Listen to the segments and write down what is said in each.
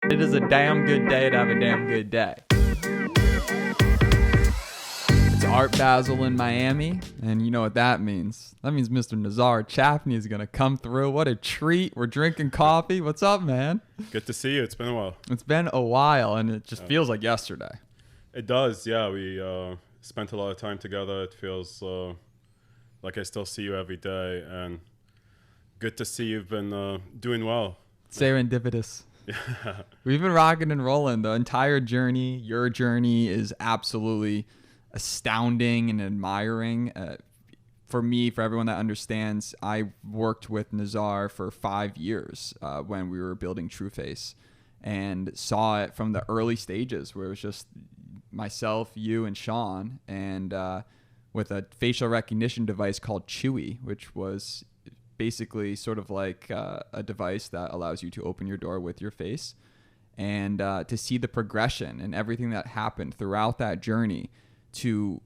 It is a damn good day to have a damn good day. It's Art Basel in Miami, and you know what that means. That means Mr. Nezare Chafni is going to come through. What a treat. We're drinking coffee. What's up, man? Good to see you. It's been a while. It's been a while, and it just feels like yesterday. It does, yeah. We spent a lot of time together. It feels like I still see you every day, and good to see you've been doing well. Serendipitous. Yeah. We've been rocking and rolling the entire journey. Your journey is absolutely astounding and admiring. For me, for everyone that understands, I worked with Nezare for 5 years when we were building Trueface, and saw it from the early stages where it was just myself, you, and Sean, and with a facial recognition device called Chewy, which was basically sort of like a device that allows you to open your door with your face, and to see the progression and everything that happened throughout that journey to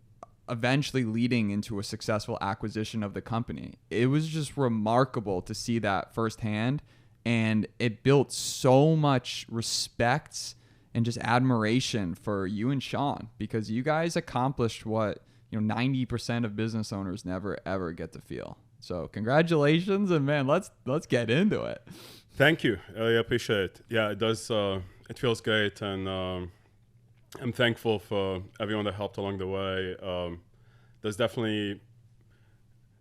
eventually leading into a successful acquisition of the company. It was just remarkable to see that firsthand, and it built so much respect and just admiration for you and Sean, because you guys accomplished what 90% of business owners never ever get to feel. So congratulations, and man, let's get into it. Thank you. I appreciate it. Yeah, it does. It feels great, and I'm thankful for everyone that helped along the way. There's definitely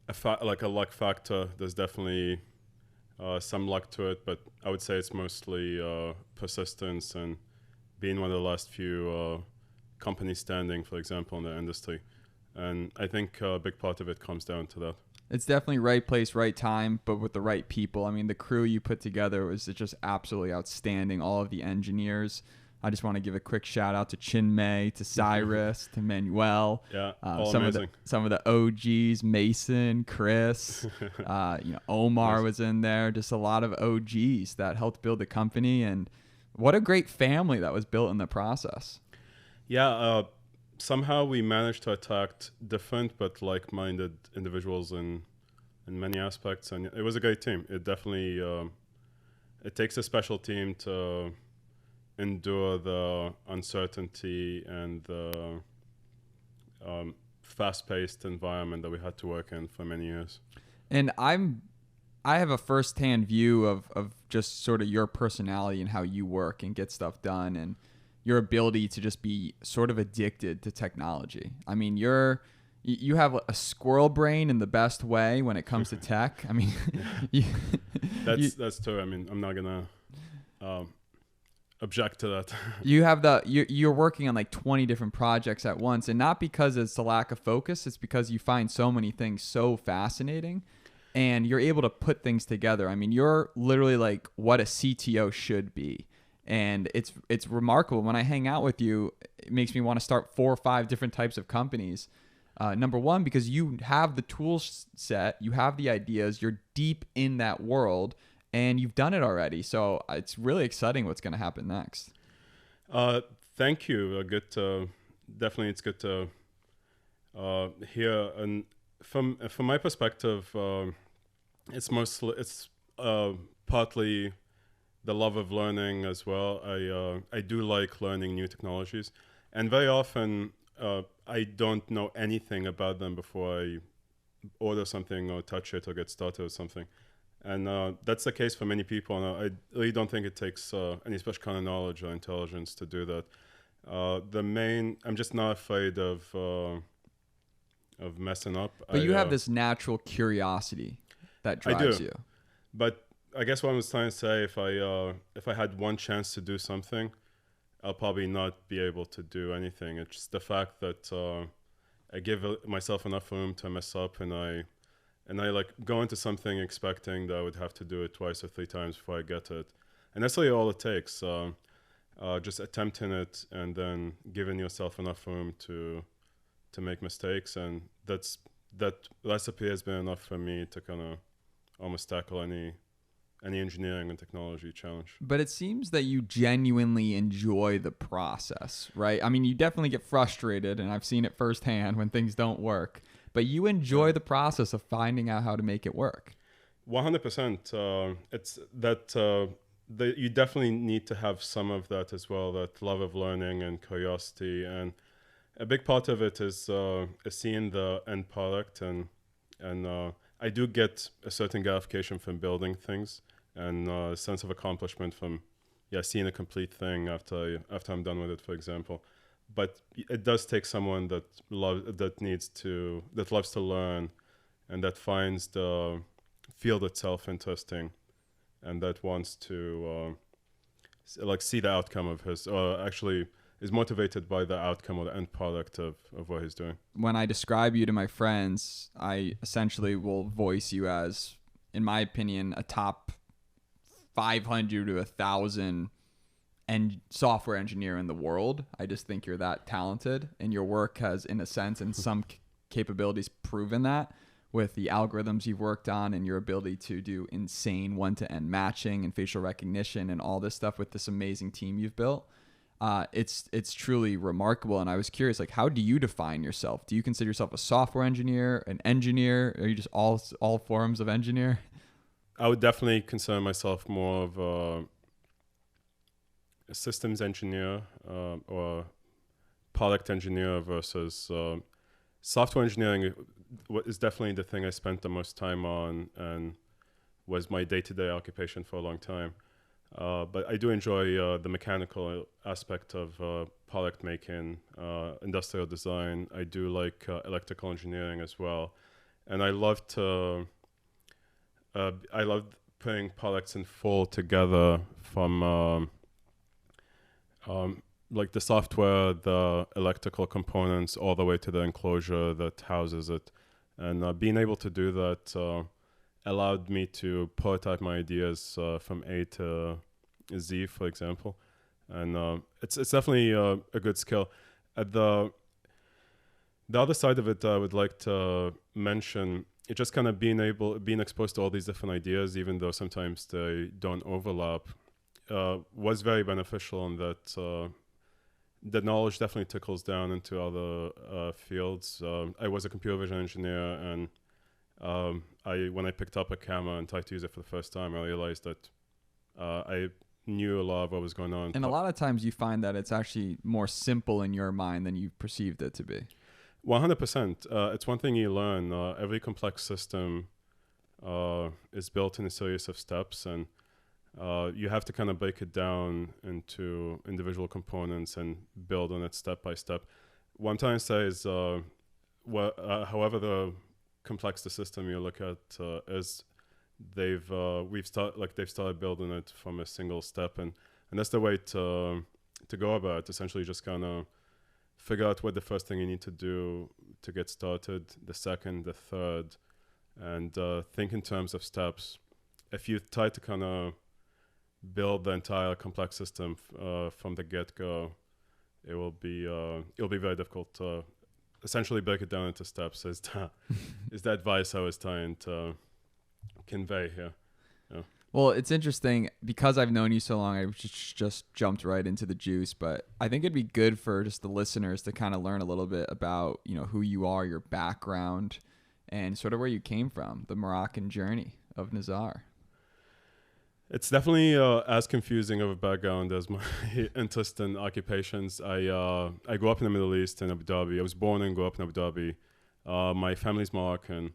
a luck factor. There's definitely some luck to it, but I would say it's mostly persistence and being one of the last few companies standing, for example, in the industry. And I think a big part of it comes down to that. It's definitely right place, right time, but with the right people. I mean, the crew you put together was just absolutely outstanding. All of the engineers. I just want to give a quick shout out to Chinmay, to Cyrus, to Manuel. Yeah, some amazing. of the OGs, Mason, Chris, Omar was in there. Just a lot of OGs that helped build the company, and what a great family that was built in the process. Yeah, somehow we managed to attract different but like-minded individuals in many aspects, and it was a great team. It definitely it takes a special team to endure the uncertainty and the fast-paced environment that we had to work in for many years. And I have a first-hand view of just sort of your personality and how you work and get stuff done, and your ability to just be sort of addicted to technology. I mean, you have a squirrel brain in the best way when it comes to tech. I mean, that's true. I mean, I'm not gonna object to that. You're working on like 20 different projects at once, and not because it's a lack of focus. It's because you find so many things so fascinating, and you're able to put things together. I mean, you're literally like what a CTO should be. And it's remarkable. When I hang out with you, it makes me want to start 4 or 5 different types of companies. Number one, because you have the tool set, you have the ideas, you're deep in that world, and you've done it already. So it's really exciting what's going to happen next. Thank you. Definitely, it's good to hear. And from my perspective, it's partly the love of learning as well. I do like learning new technologies, and very often I don't know anything about them before I order something or touch it or get started with something. And that's the case for many people, and I really don't think it takes any special kind of knowledge or intelligence to do that. I'm just not afraid of messing up. But you have this natural curiosity that drives you. But I guess what I was trying to say, if I had one chance to do something, I'll probably not be able to do anything. It's just the fact that I give myself enough room to mess up, and I like go into something expecting that I would have to do it 2 or 3 times before I get it. And that's really all it takes. Just attempting it and then giving yourself enough room to make mistakes, and that recipe has been enough for me to kind of almost tackle any engineering and technology challenge. But it seems that you genuinely enjoy the process, right? I mean, you definitely get frustrated, and I've seen it firsthand when things don't work, but you enjoy the process of finding out how to make it work. 100%. It's that you definitely need to have some of that as well, that love of learning and curiosity. And a big part of it is seeing the end product, and I do get a certain gratification from building things, and a sense of accomplishment from seeing a complete thing after I'm done with it, for example. But it does take someone that loves to learn, and that finds the field itself interesting, and that wants to like see the outcome of his, or actually is motivated by the outcome or the end product of what he's doing. When I describe you to my friends, I essentially will voice you as, in my opinion, a top 500 to 1,000 and software engineer in the world. I just think you're that talented, and your work has, in a sense, in some capabilities, proven that with the algorithms you've worked on and your ability to do insane one-to-end matching and facial recognition and all this stuff with this amazing team you've built. It's truly remarkable. And I was curious, like, how do you define yourself? Do you consider yourself a software engineer, an engineer? Are you just all forms of engineer? I would definitely consider myself more of a systems engineer or product engineer versus software engineering. Is definitely the thing I spent the most time on and was my day-to-day occupation for a long time. But I do enjoy the mechanical aspect of product making, industrial design. I do like electrical engineering as well, and I love putting products in full together from like the software, the electrical components, all the way to the enclosure that houses it, and being able to do that allowed me to prototype my ideas from A to Z, for example, and it's definitely a good skill. At the other side of it, I would like to mention it, just kind of being exposed to all these different ideas, even though sometimes they don't overlap, was very beneficial in that the knowledge definitely trickles down into other fields. I was a computer vision engineer, and when I picked up a camera and tried to use it for the first time, I realized that I knew a lot of what was going on. And a lot of times you find that it's actually more simple in your mind than you perceived it to be. 100%. It's one thing you learn. Every complex system is built in a series of steps, and you have to kind of break it down into individual components and build on it step by step. What I'm trying to say is, however the complex the system you look at is, they've started building it from a single step, and that's the way to go about it. Essentially, just kind of figure out what the first thing you need to do to get started, the second, the third, and think in terms of steps. If you try to kind of build the entire complex system from the get-go, it'll be very difficult to essentially break it down into steps. Is the advice I was trying to convey here. Yeah. Well, it's interesting because I've known you so long. I just jumped right into the juice, but I think it'd be good for just the listeners to kind of learn a little bit about, who you are, your background, and sort of where you came from, the Moroccan journey of Nezare. It's definitely as confusing of a background as my interest in occupations. I grew up in the Middle East in Abu Dhabi. I was born and grew up in Abu Dhabi. My family's Moroccan,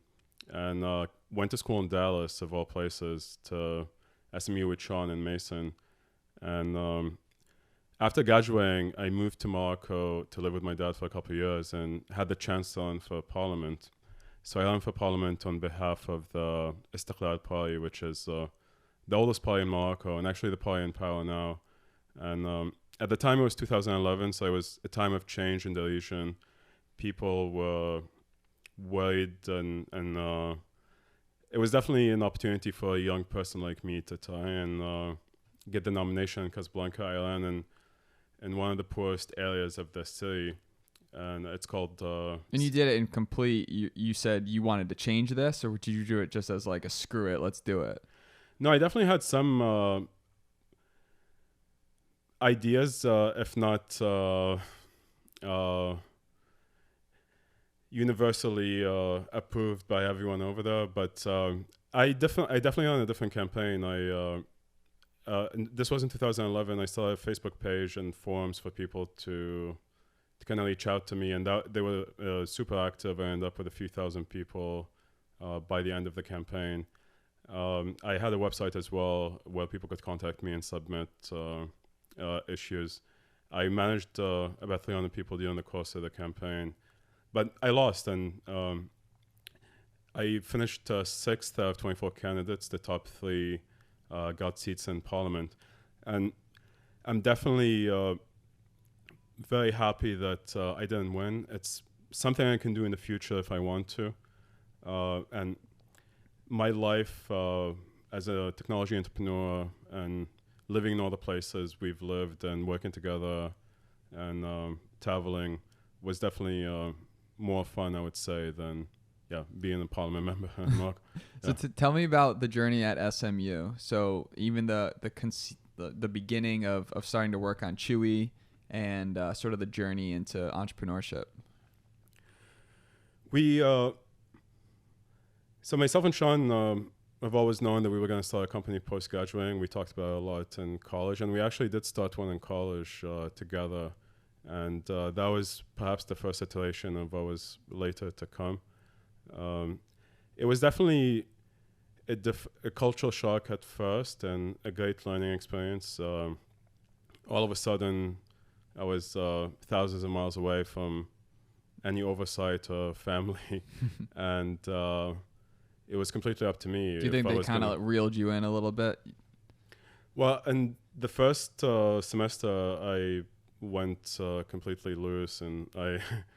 and went to school in Dallas, of all places, to SMU with Sean and Mason. And after graduating, I moved to Morocco to live with my dad for a couple of years and had the chance to run for parliament. So I ran for parliament on behalf of the Istiqlal Party, which is the oldest party in Morocco, and actually the party in power now. And at the time, it was 2011, so it was a time of change in the region. People were worried, and it was definitely an opportunity for a young person like me to try and get the nomination in Casablanca, Ireland, and in one of the poorest areas of the city. And it's called... and you did it in complete... You said you wanted to change this, or did you do it just as like a screw it, let's do it? No, I definitely had some ideas, if not universally approved by everyone over there. But I definitely ran a different campaign. and this was in 2011. I still have a Facebook page and forums for people to kind of reach out to me, and they were super active. I ended up with a few thousand people by the end of the campaign. I had a website as well where people could contact me and submit issues. I managed about 300 people during the course of the campaign, but I lost, and I finished 6th out of 24 candidates. The top 3 got seats in Parliament, and I'm definitely very happy that I didn't win. It's something I can do in the future if I want to, and my life as a technology entrepreneur and living in all the places we've lived and working together and traveling was definitely more fun, I would say, than being a parliament member. So tell me about the journey at SMU. So even the beginning of starting to work on Chewy and sort of the journey into entrepreneurship. So myself and Sean have always known that we were going to start a company post-graduating. We talked about it a lot in college, and we actually did start one in college together. And that was perhaps the first iteration of what was later to come. It was definitely a cultural shock at first and a great learning experience. All of a sudden, I was thousands of miles away from any oversight or family, and it was completely up to me. Do you think they kind of reeled you in a little bit? Well, in the first semester, I went completely loose, and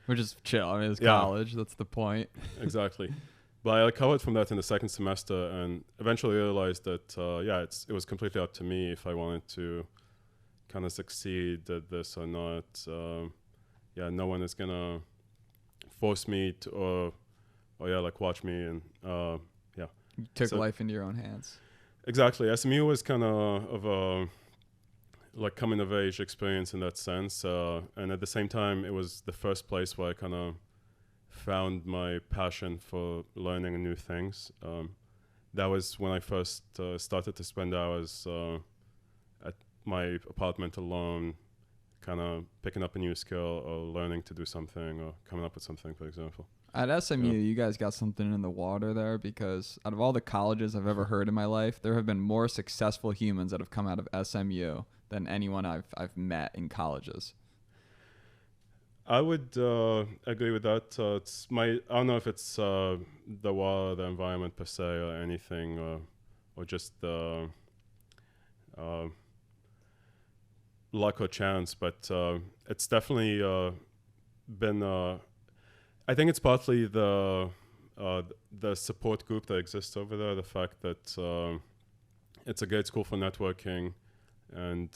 which is chill. I mean, it's college. That's the point. Exactly. But I recovered from that in the second semester, and eventually realized that it was completely up to me if I wanted to kind of succeed at this or not. No one is gonna force me to, or watch me, and You took life into your own hands. Exactly. SMU was kind of a coming of age experience in that sense, and at the same time, it was the first place where I kind of found my passion for learning new things. That was when I first started to spend hours at my apartment alone, kind of picking up a new skill or learning to do something or coming up with something, for example. At SMU, you guys got something in the water there, because out of all the colleges I've ever heard in my life, there have been more successful humans that have come out of SMU than anyone I've met in colleges. I would agree with that. I don't know if it's the water, the environment per se, or anything, or just luck or chance, but it's definitely been. I think it's partly the support group that exists over there, the fact that it's a great school for networking, and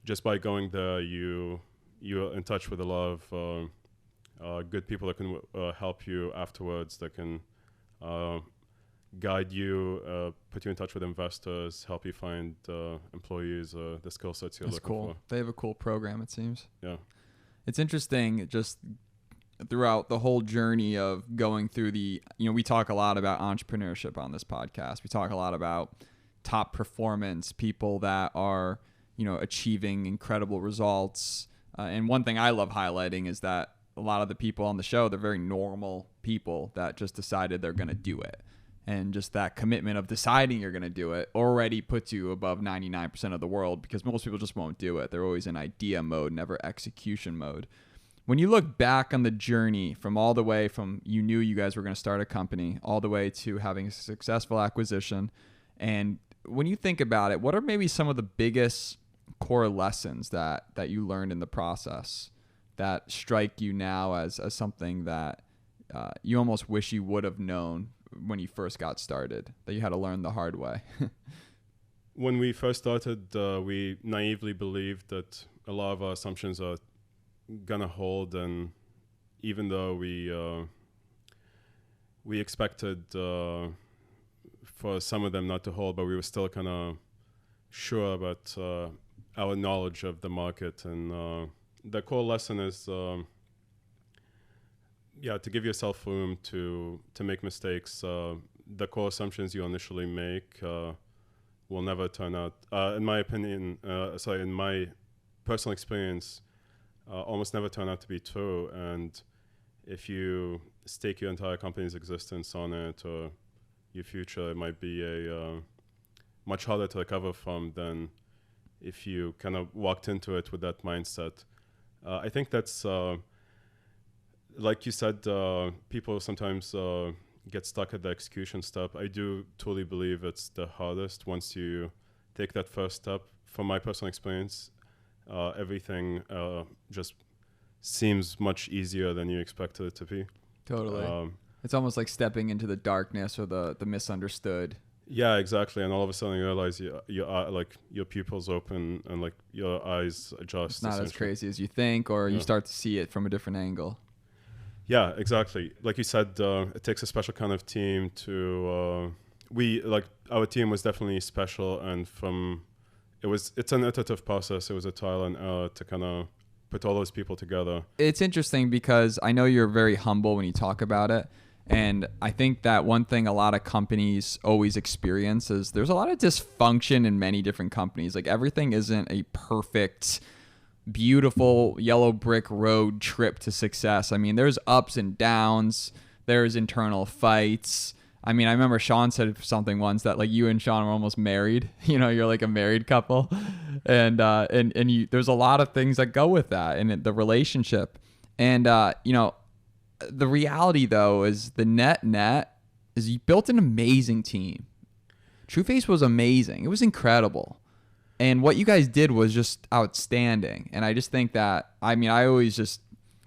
just by going there, you're in touch with a lot of good people that can help you afterwards, that can guide you, put you in touch with investors, help you find employees, the skill sets you're looking for. That's cool. They have a cool program, it seems. Yeah. It's interesting, just throughout the whole journey of going through we talk a lot about entrepreneurship on this podcast. We talk a lot about top performance, people that are, achieving incredible results. And one thing I love highlighting is that a lot of the people on the show, they're very normal people that just decided they're going to do it. And just that commitment of deciding you're going to do it already puts you above 99% of the world, because most people just won't do it. They're always in idea mode, never execution mode. When you look back on the journey from all the way from you knew you guys were going to start a company all the way to having a successful acquisition, and when you think about it, what are maybe some of the biggest core lessons that you learned in the process that strike you now as something that you almost wish you would have known when you first got started, that you had to learn the hard way? When we first started, we naively believed that a lot of our assumptions are gonna hold, and even though we expected for some of them not to hold, but we were still kind of sure about our knowledge of the market. And the core lesson is to give yourself room to make mistakes. The core assumptions you initially make, will never turn out, in my opinion, in my personal experience, almost never turn out to be true. And if you stake your entire company's existence on it or your future, it might be a much harder to recover from than if you kind of walked into it with that mindset. I think that's, like you said, people sometimes get stuck at the execution step. I do totally believe it's the hardest once you take that first step. From my personal experience, everything just seems much easier than you expected it to be. Totally. It's almost like stepping into the darkness or the misunderstood. Yeah, exactly. And all of a sudden you realize your pupils open and like your eyes adjust. It's not as crazy as you think, or you start to see it from a different angle. Yeah, exactly. Like you said, it takes a special kind of team to. Our team was definitely special, and it's an iterative process. It was a trial and error to kind of put all those people together. It's interesting because I know you're very humble when you talk about it. And I think that one thing a lot of companies always experience is there's a lot of dysfunction in many different companies. Like everything isn't a perfect, beautiful yellow brick road trip to success. I mean, there's ups and downs. There's internal fights. I mean, I remember Sean said something once that like you and Sean were almost married. You know, you're like a married couple, and there's a lot of things that go with that and the relationship. And the reality though is the net is you built an amazing team. Trueface was amazing. It was incredible. And what you guys did was just outstanding. And I just think that, I mean, I always just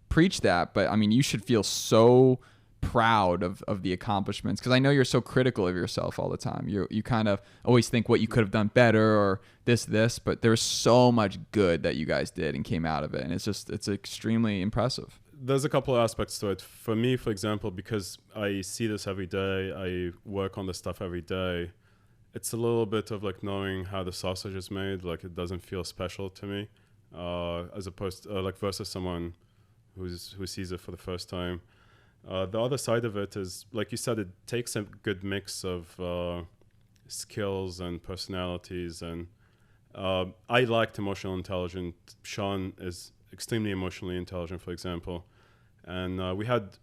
preach that, but I mean, you should feel so proud of the accomplishments, because I know you're so critical of yourself all the time. You kind of always think what you could have done better or this, but there's so much good that you guys did and came out of it. And it's extremely impressive. There's a couple of aspects to it. For me, for example, because I see this every day, I work on this stuff every day, it's a little bit of like knowing how the sausage is made. Like it doesn't feel special to me, as opposed to like versus someone who sees it for the first time. The other side of it is, like you said, it takes a good mix of skills and personalities. And I lacked emotional intelligence. Sean is extremely emotionally intelligent, for example. And we had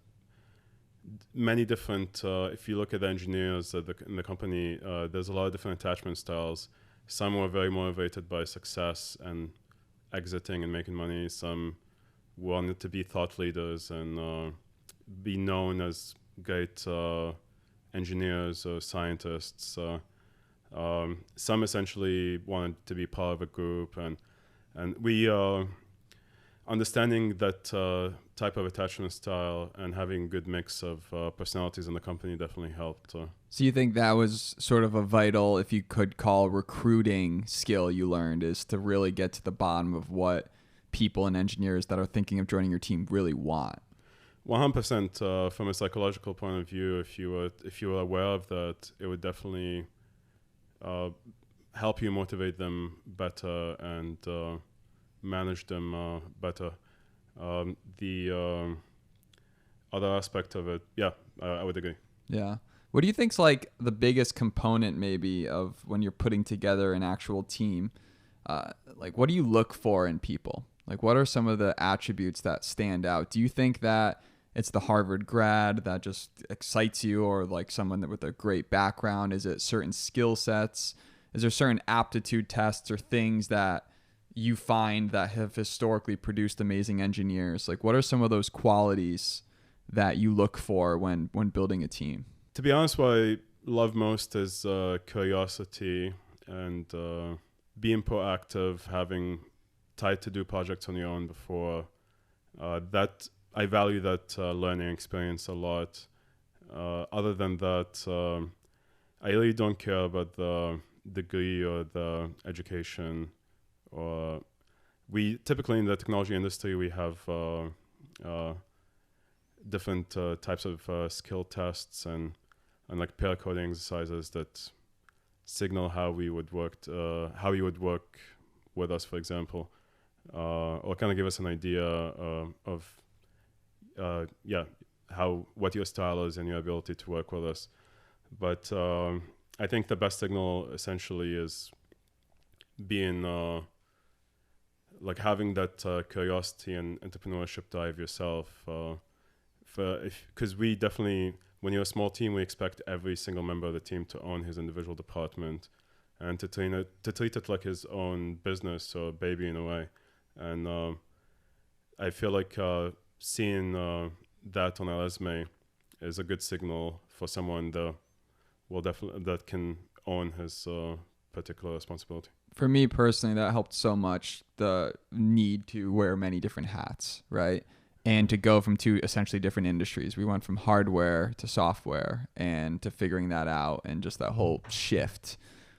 many different, if you look at the engineers in the company, there's a lot of different attachment styles. Some were very motivated by success and exiting and making money. Some wanted to be thought leaders and be known as great engineers or scientists. Some essentially wanted to be part of a group, and we understanding that type of attachment style and having a good mix of personalities in the company definitely helped. So you think that was sort of a vital, if you could call, recruiting skill you learned, is to really get to the bottom of what people and engineers that are thinking of joining your team really want? 100%. From a psychological point of view, if you were aware of that, it would definitely help you motivate them better and manage them better. The other aspect of it, I would agree. Yeah. What do you think's like the biggest component maybe of when you're putting together an actual team? Like what do you look for in people? Like what are some of the attributes that stand out? Do you think that it's the Harvard grad that just excites you, or like someone with a great background? Is it certain skill sets? Is there certain aptitude tests or things that you find that have historically produced amazing engineers? Like what are some of those qualities that you look for when building a team? To be honest, what I love most is curiosity and being proactive, having tried to do projects on your own before. That I value that learning experience a lot. Other than that, I really don't care about the degree or the education. Or we typically in the technology industry we have different types of skill tests and like pair coding exercises that signal how we would work with us, for example, or kind of give us an idea of what your style is and your ability to work with us. But I think the best signal essentially is being like having that curiosity and entrepreneurship drive yourself. Because we definitely, when you're a small team, we expect every single member of the team to own his individual department and to treat it like his own business or baby in a way. And I feel like seeing that on a resume is a good signal for someone that can own his particular responsibility. For me personally, that helped so much, the need to wear many different hats, right? And to go from two essentially different industries. We went from hardware to software, and to figuring that out, and just that whole shift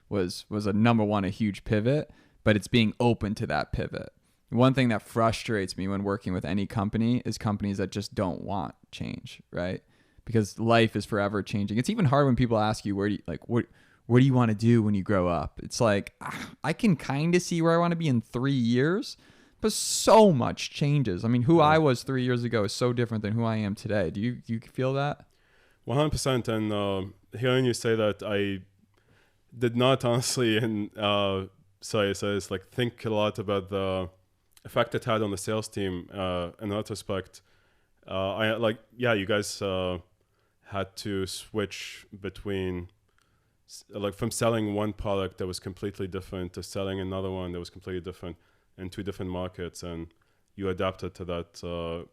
was a number one, a huge pivot, but it's being open to that pivot. One thing that frustrates me when working with any company is companies that just don't want change, right? Because life is forever changing. It's even hard when people ask you, what do you want to do when you grow up? It's like, I can kind of see where I want to be in 3 years, but so much changes. I mean, who I was 3 years ago is so different than who I am today. Do you feel that? 100%. And hearing you say that, I did not honestly, and it's like think a lot about the effect it had on the sales team. In that respect, you guys had to switch between like from selling one product that was completely different to selling another one that was completely different in two different markets, and you adapted to that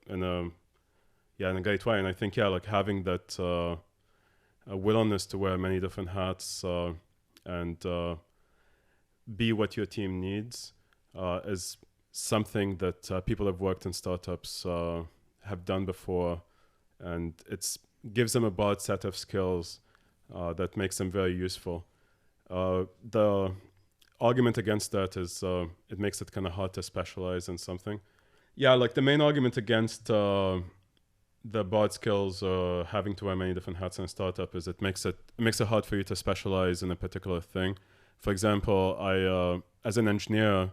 in a great way. And I think like having that a willingness to wear many different hats and be what your team needs is something that people have worked in startups have done before, and it's gives them a broad set of skills that makes them very useful. The argument against that is it makes it kind of hard to specialize in something. Yeah, like the main argument against the broad skills having to wear many different hats in a startup is it makes it hard for you to specialize in a particular thing. For example, I as an engineer,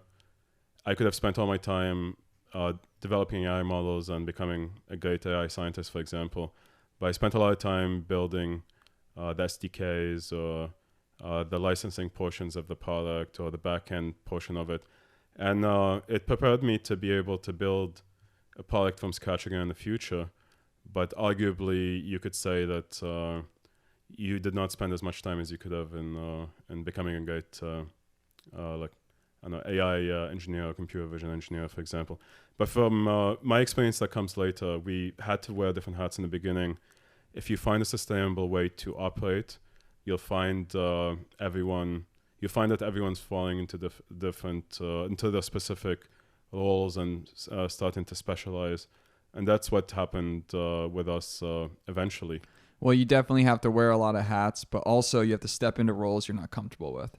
I could have spent all my time developing AI models and becoming a great AI scientist, for example. But I spent a lot of time building the SDKs or the licensing portions of the product or the back-end portion of it. And it prepared me to be able to build a product from scratch again in the future. But arguably, you could say that you did not spend as much time as you could have in becoming a great AI engineer or computer vision engineer, for example. But from my experience that comes later, we had to wear different hats in the beginning. If you find a sustainable way to operate, you'll find that everyone's falling into different into their specific roles and starting to specialize. And that's what happened with us eventually. Well, you definitely have to wear a lot of hats, but also you have to step into roles you're not comfortable with.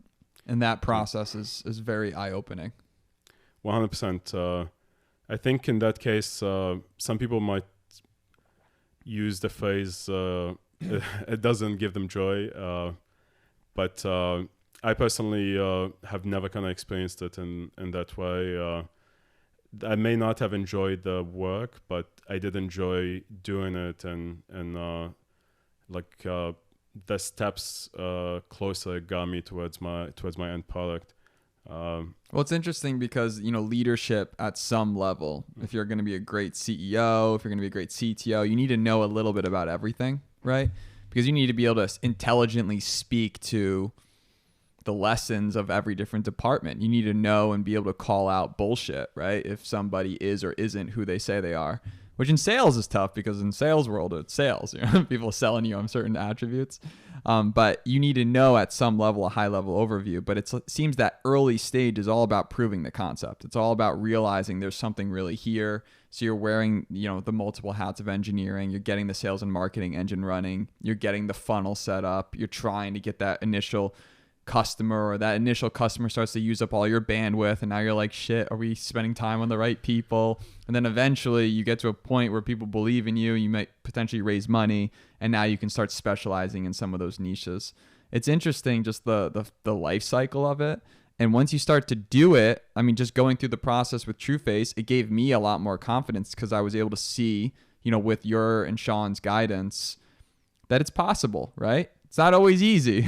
And that process is very eye-opening. 100%. I think in that case, some people might use the phrase, it doesn't give them joy. But I personally have never kind of experienced it in that way. I may not have enjoyed the work, but I did enjoy doing it and the steps closer got me towards my end product. Well, it's interesting because, leadership at some level, if you're going to be a great CEO, if you're going to be a great CTO, you need to know a little bit about everything, right? Because you need to be able to intelligently speak to the lessons of every different department. You need to know and be able to call out bullshit, right? If somebody is or isn't who they say they are, which in sales is tough because in sales world, it's sales, people selling you on certain attributes. But you need to know at some level, a high level overview, but it seems that early stage is all about proving the concept. It's all about realizing there's something really here. So you're wearing, the multiple hats of engineering, you're getting the sales and marketing engine running, you're getting the funnel set up, you're trying to get that initial customer, or that initial customer starts to use up all your bandwidth, and now you're like, shit, are we spending time on the right people? And then eventually you get to a point where people believe in you, you might potentially raise money, and now you can start specializing in some of those niches. It's interesting, just the life cycle of it. And once you start to do it, I mean, just going through the process with Trueface, it gave me a lot more confidence because I was able to see, with your and Sean's guidance, that it's possible, right? It's not always easy,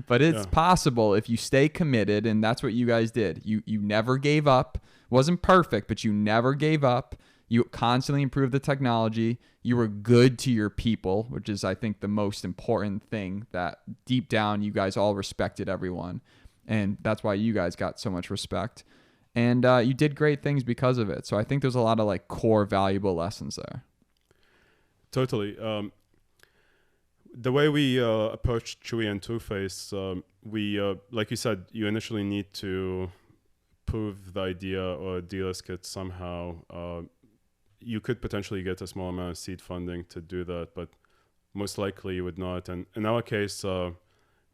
But it's Yeah. possible if you stay committed, and that's what you guys did. You never gave up. Wasn't perfect, but you never gave up. You constantly improved the technology. You were good to your people, which is, I think, the most important thing, that deep down you guys all respected everyone. And that's why you guys got so much respect. And you did great things because of it. So I think there's a lot of like core valuable lessons there. Totally. The way we approached Chewy and Trueface, we, like you said, you initially need to prove the idea or de-risk it somehow. You could potentially get a small amount of seed funding to do that, but most likely you would not. And in our case,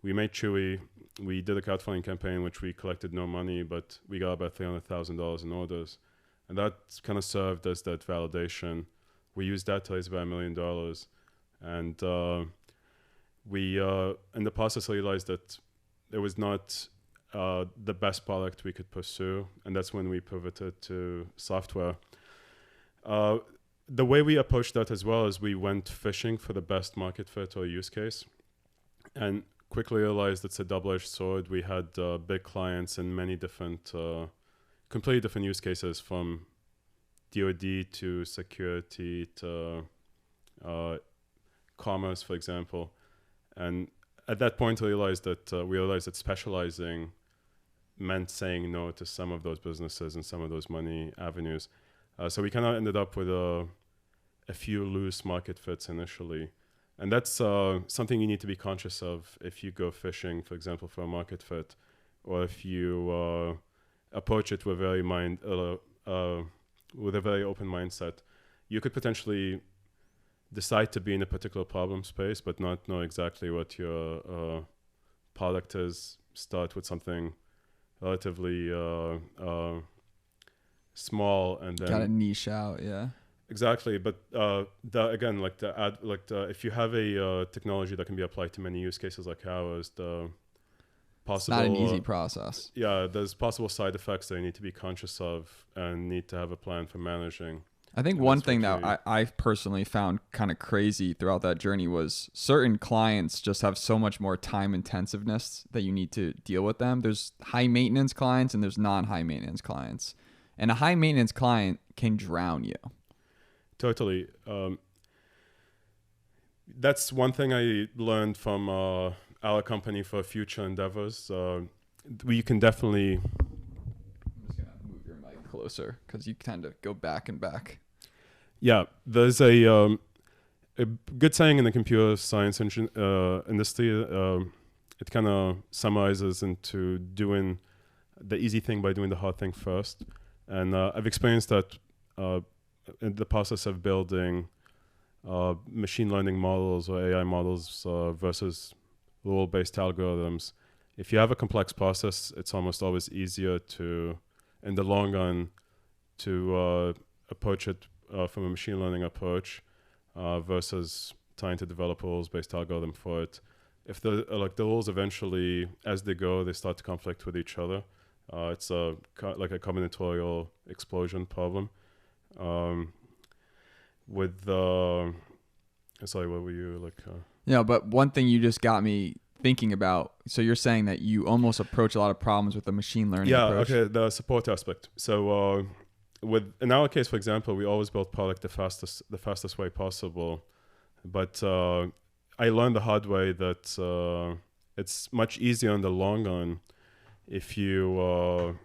we made Chewy. We did a crowdfunding campaign, which we collected no money, but we got about $300,000 in orders. And that kind of served as that validation. We used that to raise about $1 million. And we, in the process, realized that it was not the best product we could pursue. And that's when we pivoted to software. The way we approached that as well is we went fishing for the best market fit or use case, and quickly realized it's a double-edged sword. We had big clients in many different, completely different use cases, from DoD to security to commerce, for example. And at that point, we realized that specializing meant saying no to some of those businesses and some of those money avenues. So we kind of ended up with a few loose market fits initially. And that's something you need to be conscious of if you go fishing, for example, for a market fit, or if you approach it with a very open mindset. You could potentially decide to be in a particular problem space, but not know exactly what your product is. Start with something relatively small, and then Gotta niche out, yeah. Exactly, but if you have a technology that can be applied to many use cases like ours, the possible, it's not an easy process. There's possible side effects that you need to be conscious of and need to have a plan for managing. I think And one that's thing what that I personally found kind of crazy throughout that journey was certain clients just have so much more time intensiveness that you need to deal with them. There's high maintenance clients and there's non-high maintenance clients. And a high maintenance client can drown you. Totally. That's one thing I learned from our company for future endeavors. We can definitely... I'm just going to move your mic closer because you tend to go back and back. Yeah, there's a good saying in the computer science industry. It kind of summarizes into doing the easy thing by doing the hard thing first. And I've experienced that in the process of building machine learning models or AI models versus rule-based algorithms. If you have a complex process, it's almost always easier to, in the long run, to approach it from a machine learning approach versus trying to develop a rules-based algorithm for it. If the rules eventually, as they go, they start to conflict with each other. It's like a combinatorial explosion problem. Sorry, what were you like? Yeah, but one thing you just got me thinking about. So you're saying that you almost approach a lot of problems with the machine learning approach. Okay, the support aspect. So in our case, for example, we always build product the fastest way possible. But I learned the hard way that it's much easier in the long run if you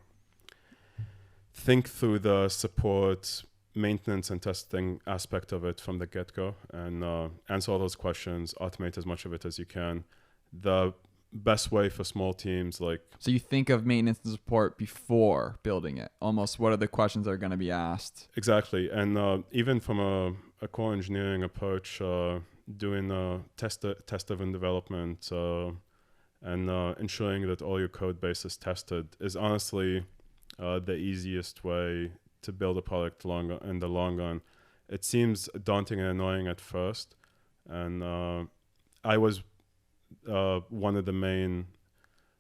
think through the support, maintenance, and testing aspect of it from the get-go, and answer all those questions, automate as much of it as you can. The best way for small teams, like... So you think of maintenance and support before building it. Almost what are the questions that are going to be asked? Exactly. And even from a core engineering approach, doing test-driven development and ensuring that all your code base is tested is honestly the easiest way to build a product in the long run. It seems daunting and annoying at first, and I was one of the main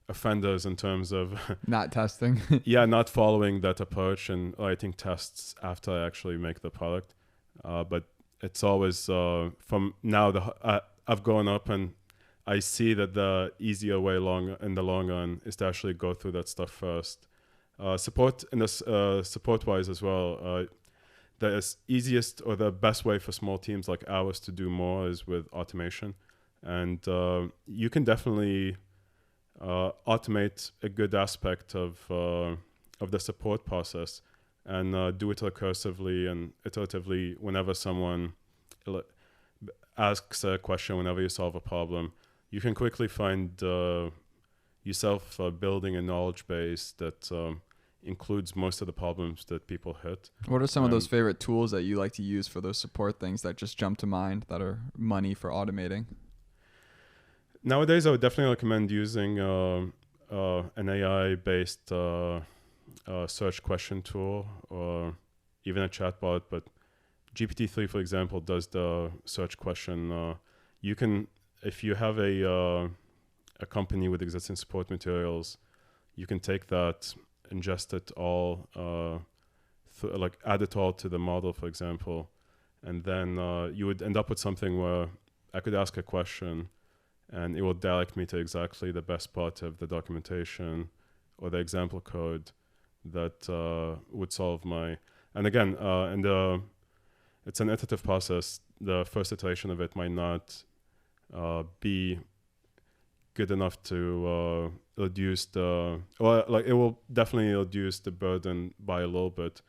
offenders in terms of not testing. not following that approach and writing tests after I actually make the product. But it's always from now I've grown up and I see that the easier way in the long run is to actually go through that stuff first. Support in this support-wise as well. The easiest or the best way for small teams like ours to do more is with automation, and you can definitely automate a good aspect of the support process and do it recursively and iteratively whenever someone asks a question, whenever you solve a problem. You can quickly find yourself building a knowledge base that includes most of the problems that people hit. What are some of those favorite tools that you like to use for those support things that just jump to mind that are money for automating? Nowadays, I would definitely recommend using an AI-based search question tool or even a chatbot. But GPT-3, for example, does the search question. You can, if you have a company with existing support materials, you can take that, ingest it all, like add it all to the model, for example, and then you would end up with something where I could ask a question and it will direct me to exactly the best part of the documentation or the example code that would solve my. And again, it's an iterative process. The first iteration of it might not be good enough to reduce the, or like it will definitely reduce the burden by a little bit,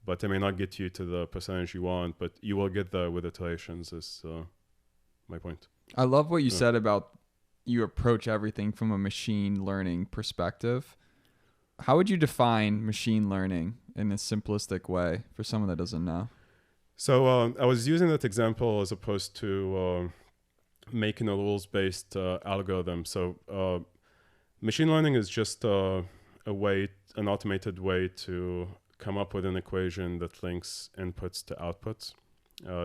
but it may not get you to the percentage you want, but you will get there with iterations is my point. I love what you said about you approach everything from a machine learning perspective. How would you define machine learning in a simplistic way for someone that doesn't know? So I was using that example as opposed to making a rules-based algorithm. So machine learning is just an automated way to come up with an equation that links inputs to outputs.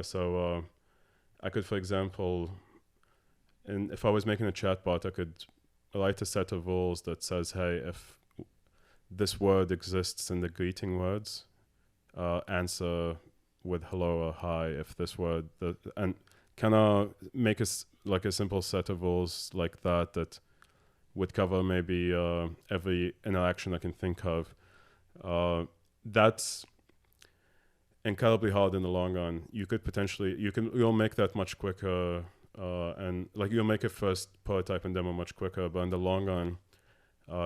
So I could, for example, if I was making a chatbot, I could write a set of rules that says, hey, if this word exists in the greeting words, answer with hello or hi. If this word, and kind of make like a simple set of rules like that would cover maybe every interaction I can think of. That's incredibly hard in the long run. You could potentially, you'll make that much quicker, and like you'll make a first prototype and demo much quicker, but in the long run,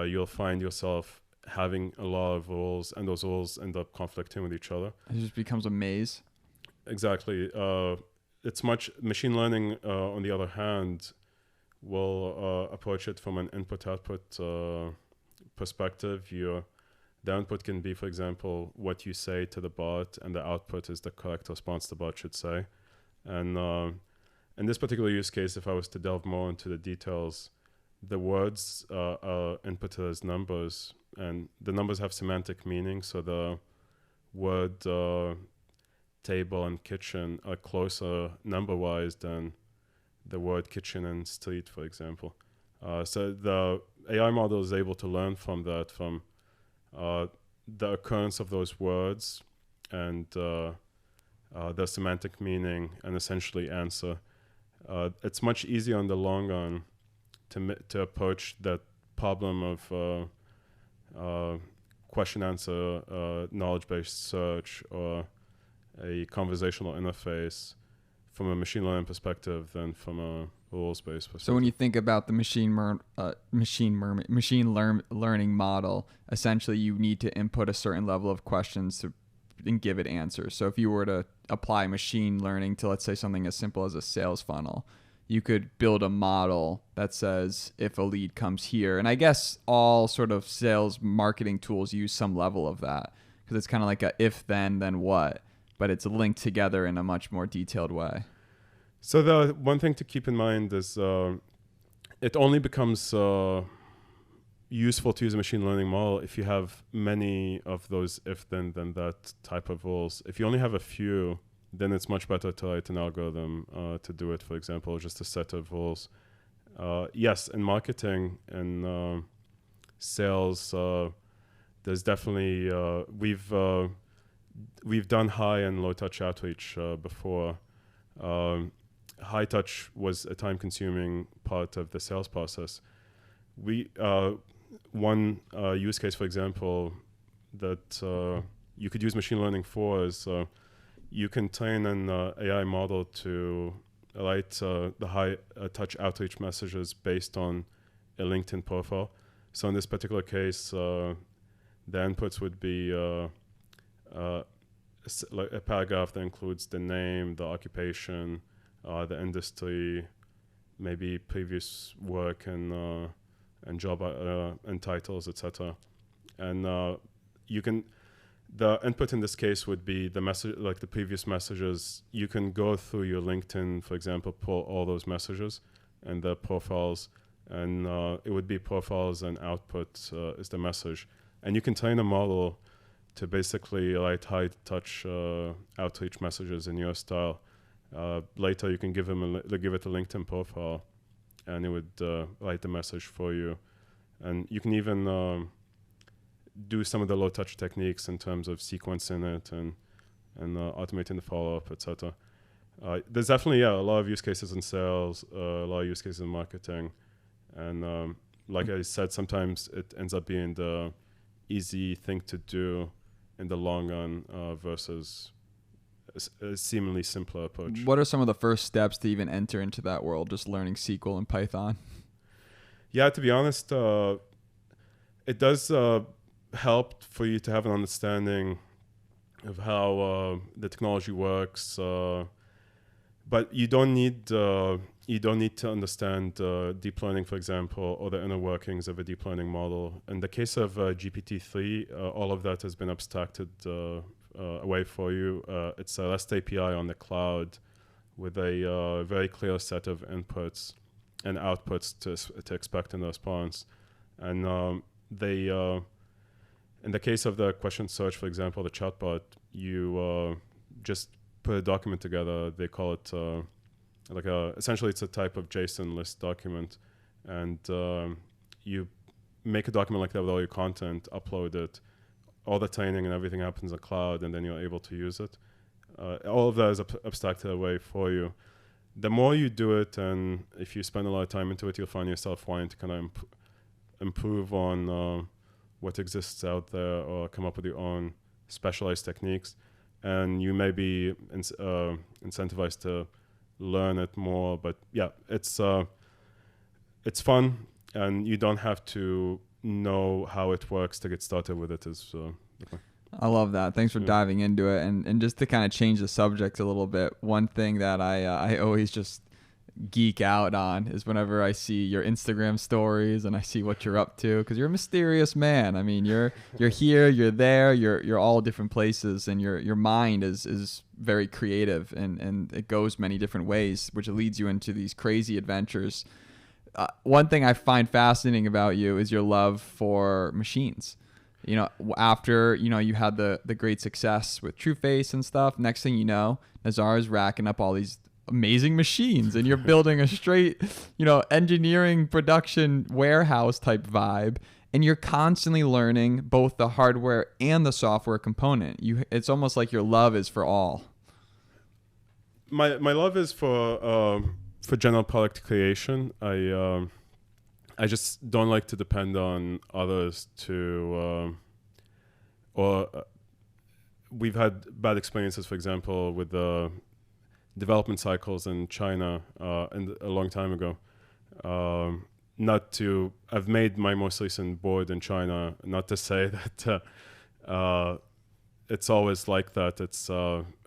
you'll find yourself having a lot of rules, and those rules end up conflicting with each other. It just becomes a maze. Exactly. It's machine learning, on the other hand, will approach it from an input-output perspective. The input can be, for example, what you say to the bot, and the output is the correct response the bot should say. And in this particular use case, if I was to delve more into the details, the words are inputted as numbers, and the numbers have semantic meaning. So the word table and kitchen are closer number-wise than the word kitchen and street, for example. So the AI model is able to learn from that, from the occurrence of those words and their semantic meaning, and essentially answer. It's much easier in the long run to approach that problem of question-answer knowledge-based search or a conversational interface from a machine learning perspective than from a rules-based perspective. So when you think about the machine learning model, essentially you need to input a certain level of questions and give it answers. So if you were to apply machine learning to, let's say, something as simple as a sales funnel, you could build a model that says if a lead comes here. And I guess all sort of sales marketing tools use some level of that, because it's kind of like a if then what, but it's linked together in a much more detailed way. So the one thing to keep in mind is it only becomes useful to use a machine learning model if you have many of those if then that type of rules. If you only have a few, then it's much better to write an algorithm to do it, for example, just a set of rules. Yes, in marketing and sales, there's definitely, we've done high and low touch outreach before. high touch was a time consuming part of the sales process. We one use case, for example, that you could use machine learning for is you can train an AI model to write the high touch outreach messages based on a LinkedIn profile. So in this particular case, the inputs would be like a paragraph that includes the name, the occupation, the industry, maybe previous work and job and titles, etc. And you can. The input in this case would be the message, like the previous messages. You can go through your LinkedIn, for example, pull all those messages and the profiles, and it would be profiles and output is the message. And you can train a model to basically write high-touch outreach messages in your style. Later, you can give it a LinkedIn profile, and it would write the message for you. And you can even do some of the low-touch techniques in terms of sequencing it and automating the follow-up, etc. There's definitely a lot of use cases in sales, a lot of use cases in marketing, and like I said, sometimes it ends up being the easy thing to do in the long run versus a seemingly simpler approach. What are some of the first steps to even enter into that world, just learning SQL and Python? Yeah, to be honest, it does help for you to have an understanding of how the technology works, but you don't need to understand deep learning, for example, or the inner workings of a deep learning model. In the case of GPT-3, all of that has been abstracted away for you. It's a REST API on the cloud with a very clear set of inputs and outputs to expect in the response. And in the case of the question search, for example, the chatbot, you just put a document together. They call it essentially it's a type of JSON list document, and you make a document like that with all your content, upload it, all the training and everything happens in the cloud, and then you're able to use it. All of that is abstracted away for you. The more you do it, and if you spend a lot of time into it, you'll find yourself wanting to kind of improve on what exists out there, or come up with your own specialized techniques. And you may be incentivized to learn it more. But yeah, it's fun, and you don't have to know how it works to get started with it. Okay. I love that. Thanks for diving into it. And just to kind of change the subject a little bit, one thing that I always just geek out on is whenever I see your Instagram stories and I see what you're up to, because you're a mysterious man. I mean, you're here, you're there, you're all different places, and your mind is very creative, and it goes many different ways, which leads you into these crazy adventures. One thing I find fascinating about you is your love for machines. You know, after you had the great success with Trueface and stuff, next thing you know, Nezare is racking up all these amazing machines, and you're building a straight, engineering production warehouse type vibe, and you're constantly learning both the hardware and the software component. It's almost like your love is for all. My love is for general product creation. I just don't like to depend on others we've had bad experiences, for example, with the development cycles in China a long time ago. I've made my most recent board in China, not to say that it's always like that.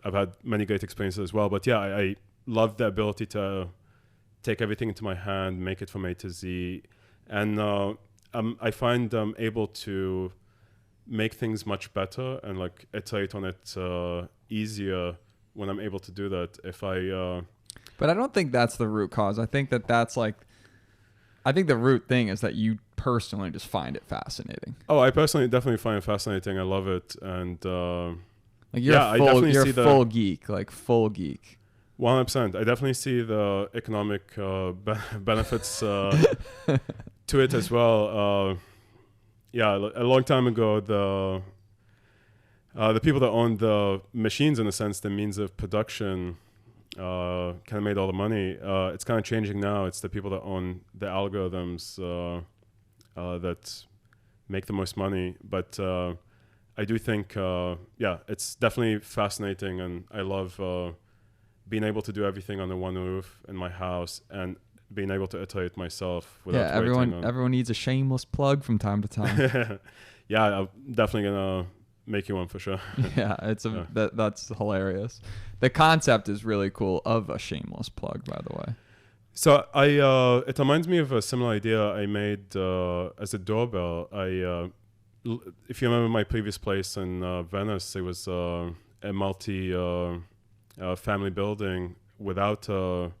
I've had many great experiences as well, but yeah, I love the ability to take everything into my hand, make it from A to Z, and I find I'm able to make things much better and like iterate on it easier when I'm able to do that. But I don't think that's the root cause. I think the root thing is that you personally just find it fascinating. Oh, I personally definitely find it fascinating. I love it, and you're full geek, like full geek. 100%. I definitely see the economic benefits to it as well. A long time ago, the people that owned the machines, in a sense, the means of production, kind of made all the money. It's kind of changing now. It's the people that own the algorithms that make the most money. But I do think, it's definitely fascinating, and I love being able to do everything under one roof in my house and being able to iterate myself without everyone needs a shameless plug from time to time. Yeah, I'm definitely gonna make you one for sure. Yeah, that's hilarious. The concept is really cool of a shameless plug, by the way. So it reminds me of a similar idea I made as a doorbell. If you remember my previous place in Venice, it was a multi family building without a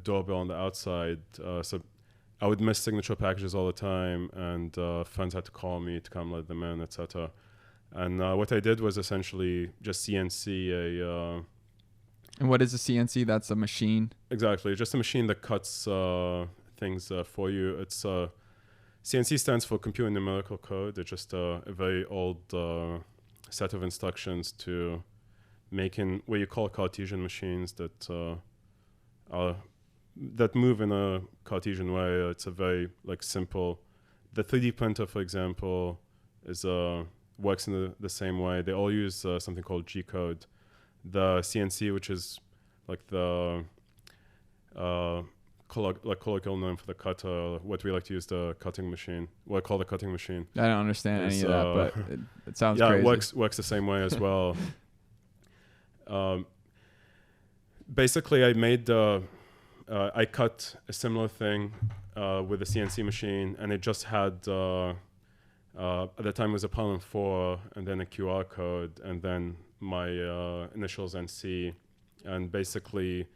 doorbell on the outside. So I would miss signature packages all the time, and friends had to call me to come let them in, etc. And what I did was essentially just CNC And what is a CNC? That's a machine? Exactly, just a machine that cuts things for you. It's CNC stands for computer numerical code. It's just a very old set of instructions to making what you call Cartesian machines that move in a Cartesian way. It's a very simple. The 3D printer, for example, is works in the same way. They all use something called G code. The CNC, which is like the colloquial name for the cutter, what we like to use the cutting machine. What I call the cutting machine. I don't understand any of that, but it sounds crazy. Yeah, it works the same way as well. Basically, I cut a similar thing with a CNC machine, and it just had at the time it was a Palm 4, and then a QR code, and then my initials NC. And basically,